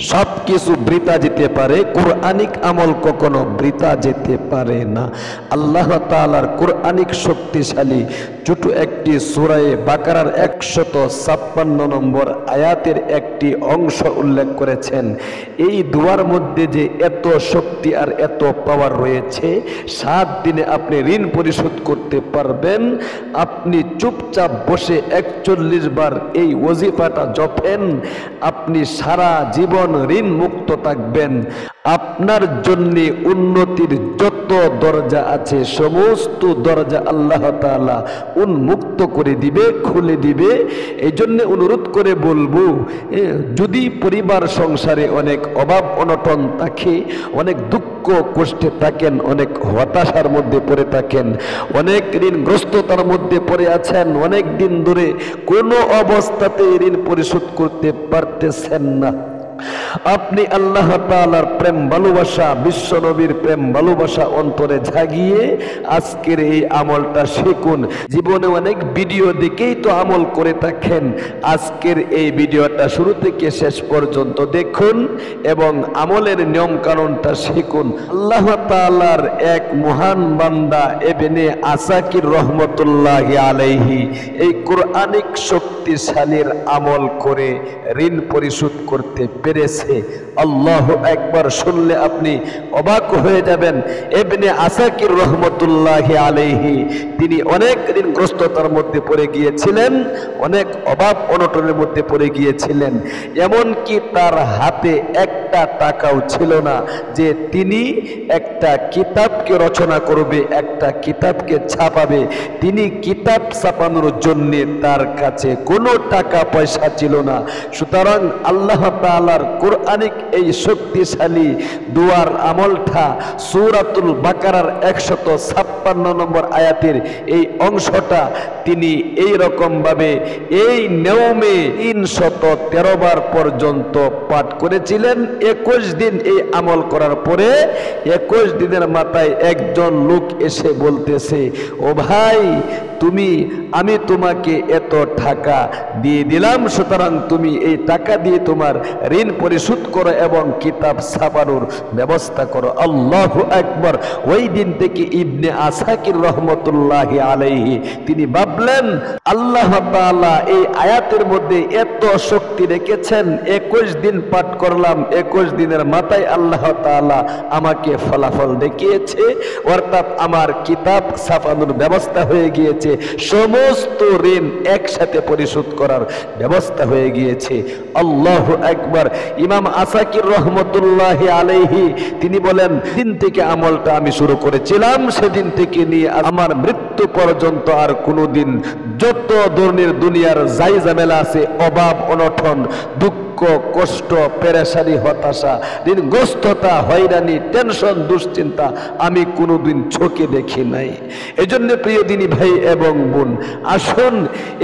সবকিছু বৃথা যেতে পারে, কোরআনিক আমল কখনো বৃথা যেতে পারে না। আল্লাহ তাআলার কোরআনিক শক্তিশালী ছোট একটি সূরা বাকারার 156 নম্বর আয়াতের একটি অংশ উল্লেখ করেছেন। এই দুয়ার মধ্যে যে এত শক্তি আর এত পাওয়ার রয়েছে, 7 দিনে আপনি ঋণ পরিশোধ করতে পারবেন। আপনি চুপচাপ বসে 41 বার এই ওজিফাটা জপেন, আপনি সারা জীবন ঋণ মুক্ত থাকবেন। আপনার জন্য উন্নতির যত দরজা আছে সমস্ত দরজা আল্লাহ তাআলা উন্মুক্ত করে দিবে, খুলে দিবে। এই জন্য অনুরোধ করে বলবো, যদি পরিবার সংসারে অনেক অভাব অনটন থাকে, অনেক দুঃখ কষ্টে থাকেন, অনেক হতাশার মধ্যে পড়ে থাকেন, অনেক ঋণগ্রস্ততার মধ্যে পড়ে আছেন, অনেক দিন ধরে কোনো অবস্থাতে ঋণ পরিশোধ করতে পারতেছেন না, আপনি আল্লাহ তাআলার প্রেম ভালোবাসা, বিশ্ব নবীর প্রেম ভালোবাসা অন্তরে জাগিয়ে আজকের এই আমলটা শিখুন। জীবনে অনেক ভিডিও দেখেই তো আমল করে থাকেন, আজকের এই ভিডিওটা শুরু থেকে শেষ পর্যন্ত দেখুন এবং আমলের নিয়ম কানুনটা শিখুন। আল্লাহ তাআলার এক মহান বান্দা ইবনে আসাকির রহমতুল্লাহি আলাইহি এই কোরআনিক শক্তিশালীর আমল করে ঋণ পরিশোধ করতে পেরেছে। আল্লাহু আকবার শুনলে আপনি অবাক হয়ে যাবেন। ইবনে আসাকির রহমতুল্লাহি আলাইহি তিনি অনেক ঋণগ্রস্ততার মধ্যে পড়ে গিয়েছিলেন, অনেক অভাব অনটনের মধ্যে পড়ে গিয়েছিলেন, এমনকি তার হাতে একটা টাকাও ছিল না যে তিনি একটা কিতাবকে রচনা করবে, একটা কিতাবকে ছাপাবে। তিনি কিতাব ছাপানোর জন্য তার কাছে কোনো টাকা পয়সা ছিল না। সুতরাং আল্লাহ তাআলার কোরআনিক এই শক্তিশালী দুয়ার আমলটা সূরাতুল বাকারার 156 নম্বর আয়াতের এই অংশটা তিনি এই রকম ভাবে এই নিয়মে 313 বার পর্যন্ত পাঠ করেছিলেন। 21 দিন এই আমল করার পরে 21 দিনের মাথায় একজন লোক এসে বলতেছে, ও ভাই আমি তোমাকে এত টাকা দিয়ে দিলাম, সুতরাং তুমি এই টাকা দিয়ে তোমার ঋণ পরিশোধ করো এবং কিতাব ছাপানোর ব্যবস্থা করো। আল্লাহু আকবার। ওই দিন থেকে ইবনে আসাকির রহমতুল্লাহি আলাইহি তিনি ভাবলেন, আল্লাহ তাআলা এই আয়াতের মধ্যে এত শক্তি রেখেছেন, 21 দিন পাঠ করলাম, 21 দিনের মাথায় আল্লাহ তাআলা আমাকে ফলাফল দেখিয়েছে, অর্থাৎ আমার কিতাব ছাপানোর ব্যবস্থা হয়ে গিয়েছে, সমস্ত ঋণ একসাথে পরিশোধ করার ব্যবস্থা হয়ে গিয়েছে। আল্লাহু আকবার। ইমাম আসাকির রহমতুল্লাহি আলাইহি তিনি বলেন, দিন থেকে আমলটা আমি শুরু করেছিলাম, সেদিন থেকে নিয়ে আমার মৃত্যু পর্যন্ত আর কোনোদিন যত ধরনের দুনিয়ার যাই ঝামেলা আছে, অভাব অনটন, দুঃখ কষ্ট, পেরেশানি, হতাশা, ঋণগ্রস্ততা, হয়রানি, টেনশন, দুশ্চিন্তা আমি কোনোদিন চোখে দেখি নাই। এজন্য প্রিয় দিনী ভাই এবং বোন, আসুন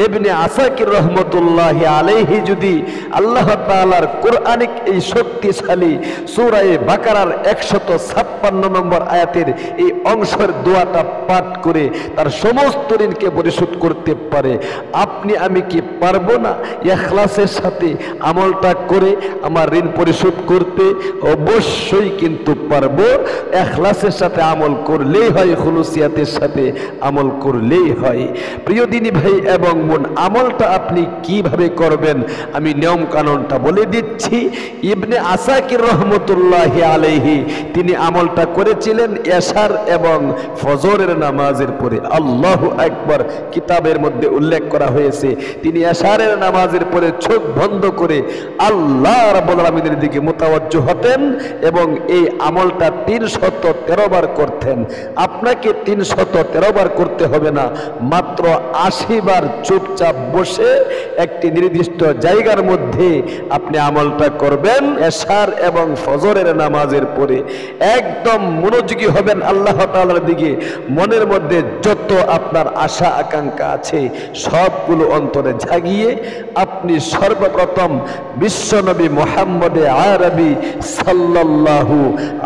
ইবনে আসাকির রহমতুল্লাহি আলাইহি যদি আল্লাহ তাআলার কোরআনিক এই শক্তিশালী সূরা বাকারার 156 নম্বর আয়াতের এই অংশের দোয়াটা পাঠ করে তার সমস্ত ঋণকে পরিশোধ করতে পারে, আপনি আমি কি পারবো না ইখলাসের সাথে আমলটা করে আমার ঋণ পরিশোধ করতে? অবশ্যই কিন্তু পারবো। ইখলাসের সাথে আমল করলেই হয়, খুলুসিয়াতের সাথে আমল করলেই হয়। প্রিয় দিনী ভাই এবং বোন, আমলটা আপনি কিভাবে করবেন আমি নিয়ম কানুনটা বলে দিচ্ছি। ইবনে আসাকির রহমতুল্লাহি আলাইহি তিনি আমলটা করেছিলেন এশার এবং ফজরের নামাজের পরে। আল্লাহু আকবার। কিতাবের মধ্যে উল্লেখ করা হয়েছে তিনি এশারের নামাজের পরে চোখ বন্ধ করে আল্লাহ রাব্বুল আলামিনের দিকে মুতাওয়াজ্জহ হতেন এবং এই আমলটা 313 বার করতেন। আপনাকে 313 বার করতে হবে না, মাত্র 80 বার চুপচাপ বসে একটি নির্দিষ্ট জায়গার মধ্যে আপনি আমলটা করবেন এশার এবং ফজরের নামাজের পরে। একদম মনোযোগী হবেন আল্লাহ তাআলার দিকে। মনের মধ্যে যত আপনার আশা আকাঙ্ক্ষা আছে সবগুলো অন্তরে জাগিয়ে আপনি সর্বপ্রথম বিশ্বনবী মুহাম্মদ আরবি সাল্লাল্লাহু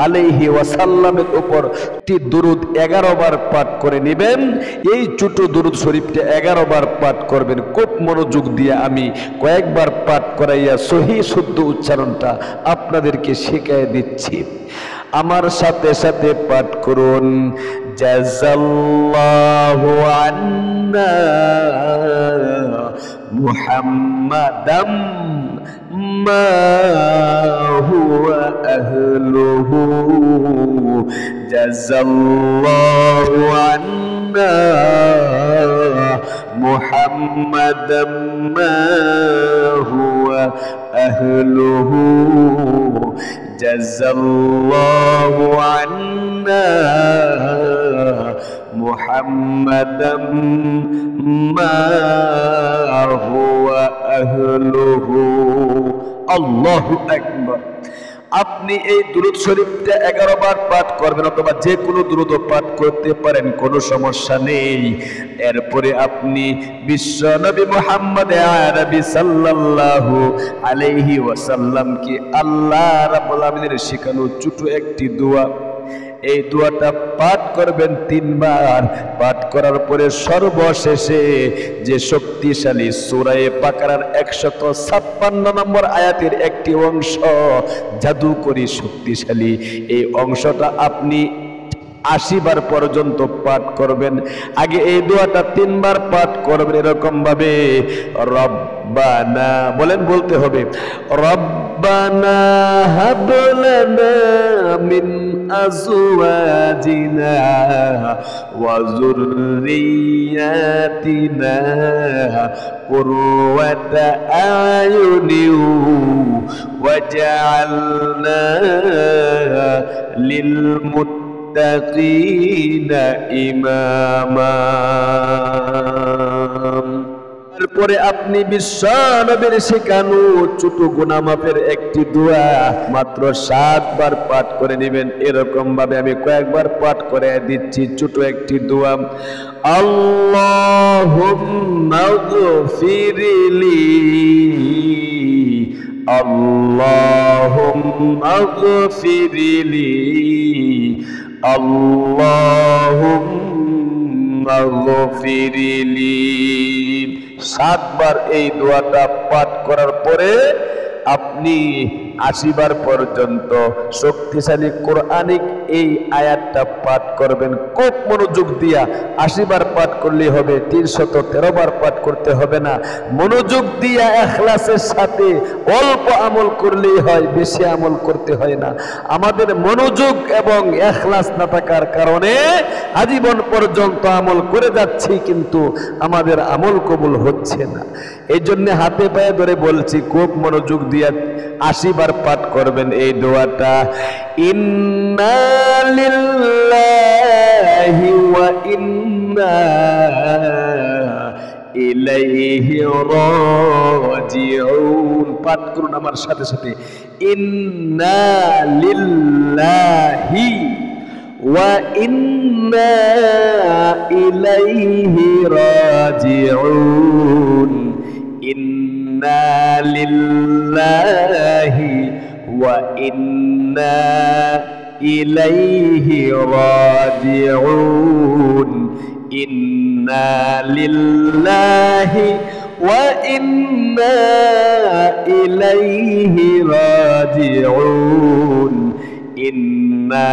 আলাইহি ওয়াসাল্লামের উপর দুরূদ 11 বার পাঠ করে নেবেন। এই ছোট দুরূদ শরীফটা 11 বার পাঠ করবেন। খুব মনোযোগ দিয়ে আমি কয়েকবার পাঠ করাইয়া সহি শুদ্ধ উচ্চারণটা আপনাদেরকে শিখিয়ে দিচ্ছি। আমার সাথে সাথে পাঠ করুন, জাযাল্লাহু আন্না মুহাম্মাদাম মা হুয়া আহলুহু, জাযাল্লাহু আন্না মুহাম্মাদাম মা হুয়া আহলুহু, জাযাল্লাহু আন্না মুহাম্মাদাম মা হুয়া আহলুহু। আল্লাহু আকবার। আপনি এই দুরূদ শরীফটা 11 বার পাঠ করবেন, অথবা যে কোনো দুরূদ পাঠ করতে পারেন, কোনো সমস্যা নেই। এরপরে আপনি বিশ্বনবী মুহাম্মদ আরবি সাল্লাল্লাহু আলাইহি ওয়াসাল্লামকে আল্লাহ রাব্বুল আমিনের শেখানো ছোট একটি দোয়া, এই দোয়াটা পাঠ করবেন 3 বার। পাঠ করার পরে সর্বশেষে যে শক্তিশালী সূরা বাকারার 156 নম্বর আয়াতের একটি অংশ, জাদুকরী শক্তিশালী এই অংশটা আপনি 80 বার পর্যন্ত পাঠ করবেন। আগে এই দোয়াটা 3 বার পাঠ করবেন এরকম ভাবে, রব্বানা বলেন, বলতে হবে, রব্বানা হাব লানা মিন আজওয়াজিনা ওয়া যুররিয়াতিনা কুররাতা আয়ুনিন ওয়াজআলনা লিল মুত্তাকিনা ইমামা। তারপরে আপনি বিশ্বনবীর শেখানো ছোট গুনাহ মাফের একটি দোয়া মাত্র 7 বার পাঠ করে নেবেন। এরকম ভাবে আমি কয়েকবার পাঠ করে দিচ্ছি। ছোট একটি দোয়া, আল্লাহুম্মা গফিরলি, আল্লাহুম্মা গফিরলি, আল্লাহুম্মা গফিরলি। 7 বার এই দোয়াটা পাঠ করার পরে আপনি 80 বার পর্যন্ত শক্তিশালী কোরআনিক এই আয়াতটা পাঠ করবেন। খুব মনোযোগ দিয়া 80 বার পাঠ করলেই হবে, 313 বার পাঠ করতে হবে না। মনোযোগ দিয়া ইখলাসের সাথে অল্প আমল করলেই হয়, বেশি আমল করতে হয় না। আমাদের মনোযোগ এবং ইখলাস না থাকার কারণে আজীবন পর্যন্ত আমল করে যাচ্ছি, কিন্তু আমাদের আমল কবুল হচ্ছে না। এই জন্য হাতে পায়ে ধরে বলছি, খুব মনোযোগ দিয়া 80 বার পাঠ করবেন এই দোয়াটা, ইন্না লিল্লাহি ওয়া ইন্না ইলাইহি রাজিউন। পাঠ করুন আমার সাথে সাথে, ইন্না লিল্লাহি ওয়া ইন্না ইলাইহি রাজিউন, ইন্না লিল্লাহি ওয়া ইন্না ইলাইহি রাজিউন, ইন্না লিল্লাহি ওয়া ইন্না ইলাইহি রাজিউন, ইন্না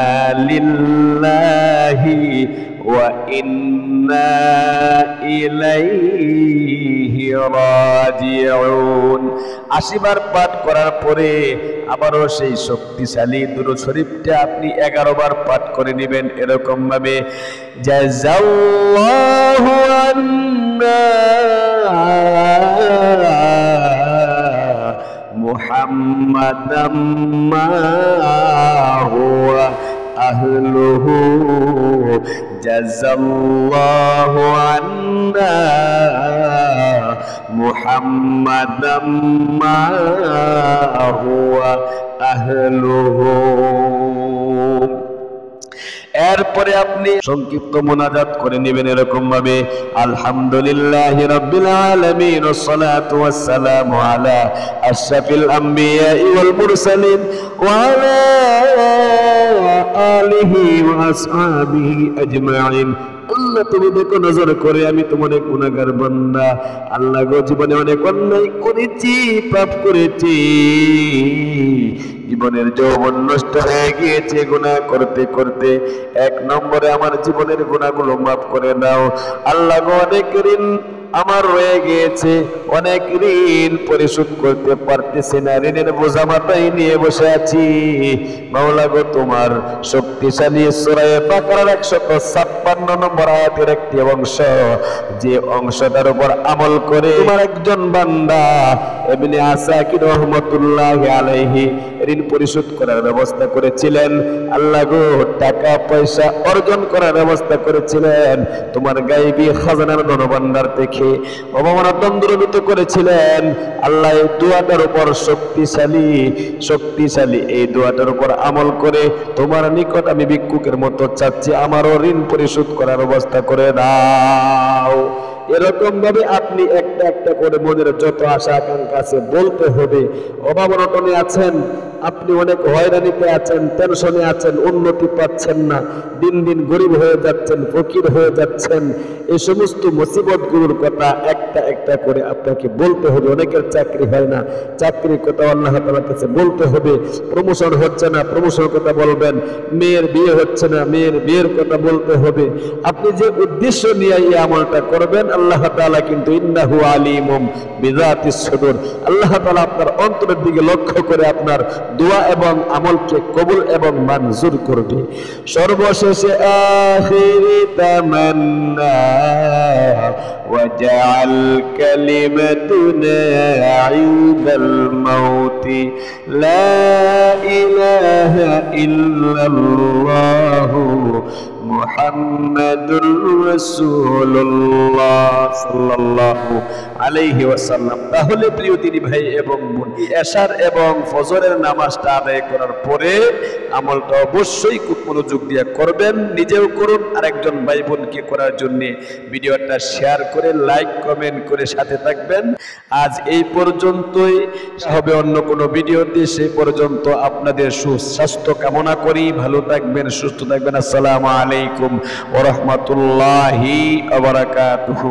লিল্লাহি ওয়া ইন্না ইলাইহি রাজিউন। 80 বার পাঠ করার পরে আবারও সেই শক্তিশালী দুরূদ শরীফটা আপনি 11 বার পাঠ করে নেবেন এরকম ভাবে, জাযাল্লাহু আন্না মুহাম্মাদাম মা হুয়া আহলুহু, জাযাল্লাহু আন্না মুহাম্মাদাম মা হুয়া আহলুহু। এরপরে আপনি সংক্ষিপ্ত মুনাজাত করে নেবেন এরকম ভাবে, আলহামদুলিল্লাহি রাব্বিল আলামিন ওয়াসসালাতু ওয়াসসালামু আলা আশরাফিল আম্বিয়া ওয়াল মুরসালিন ওয়া আলা আলিহি ওয়া আসহাবিহি আজমাইন। আল্লাহ তুমি দেখো নজর করে আমি তোমার এক গুনাহগার বান্দা। আল্লাহ গো জীবনে অনেক অন্যায় করেছি, পাপ করেছি, জীবনের যৌবন নষ্ট হয়ে গিয়েছে গুনাহ করতে করতে। এক নম্বরে আমার জীবনের গুনাহগুলো মাফ করে দাও আল্লাহ গো। অনেক ঋণ আমার রয়ে গিয়েছে, অনেক ঋণ পরিশোধ করতে পারতেছি না, ঋণের বোঝা মাথায় নিয়ে বসে আছি। মাওলা গো তোমার শক্তিশালী সূরা বাকারার 156 নম্বর আয়াতের একটি অংশ, যে অংশটার উপর আমল করে তোমার একজন বান্দা ইবনে আসাকির রাহমাতুল্লাহি আলাইহি ঋণ পরিশোধ করার ব্যবস্থা করেছিলেন। আল্লাহ গো টাকা পয়সা অর্জন করার ব্যবস্থা করেছিলেন, তোমার গায়বী খাজানার ধনভাণ্ডার থেকে অবমাননা দ্বন্দ্বিত করেছিলেন। আল্লাহ এই দোয়াটার উপর শক্তিশালী এই দোয়াটার উপর আমল করে তোমার নিকট আমি ভিক্ষুকের মতো চাচ্ছি, আমারও ঋণ পরিশোধ করার ব্যবস্থা করে দাও। এরকম ভাবে আপনি একটা একটা করে মনের যত আশা আকাঙ্ক্ষা আছে বলতে হবে। অভাব অনটনে আছেন, আপনি অনেক হয়রানিতে আছেন, টেনশনে আছেন, উন্নতি পাচ্ছেন না, দিন দিন গরিব হয়ে যাচ্ছেন, ফকির হয়ে যাচ্ছেন, এই সমস্ত মুসিবতগুলোর কথা একটা একটা করে আপনাকে বলতে হবে। অনেকের চাকরি হয় না, চাকরির কথা আল্লাহ তাআলার কাছে বলতে হবে। প্রমোশন হচ্ছে না, প্রমোশনের কথা বলবেন। মেয়ের বিয়ে হচ্ছে না, মেয়ের বিয়ের কথা বলতে হবে। আপনি যে উদ্দেশ্য নিয়ে এই আমলটা করবেন আল্লাহ তাআলা কিন্তু ইন্নাহু আলিমুম বিযাতিস সুদূর, আল্লাহ তাআলা আপনার অন্তরের দিকে লক্ষ্য করে আপনার দোয়া এবং আমলকে কবুল এবং মঞ্জুর করবে। সর্বশেষে আখিরি তামান্না ওয়াজআল কালিমাতুনা ইনদাল মাউতি লা ইলাহা ইল্লাল্লাহু মুহাম্মাদুর রাসূলুল্লাহ সাল্লাল্লাহু আলাইহি ওয়াসাল্লাম। তাহলে প্রিয় দিনী ভাই এবং বোন, এশার এবং ফজরের নামাজটা আদায় করার পরে আমলটা অবশ্যই খুব মনোযোগ দিয়ে করবেন, নিজেও করুন, আর একজন ভাই বোনকে করার জন্য ভিডিওটা শেয়ার করে লাইক কমেন্ট করে সাথে থাকবেন। আজ এই পর্যন্তই, হবে অন্য কোনো ভিডিওতে। সেই পর্যন্ত আপনাদের সুস্বাস্থ্য কামনা করি, ভালো থাকবেন, সুস্থ থাকবেন। আসসালামু আলাইকুম ওয়া রাহমাতুল্লাহি ওয়া বারাকাতুহু।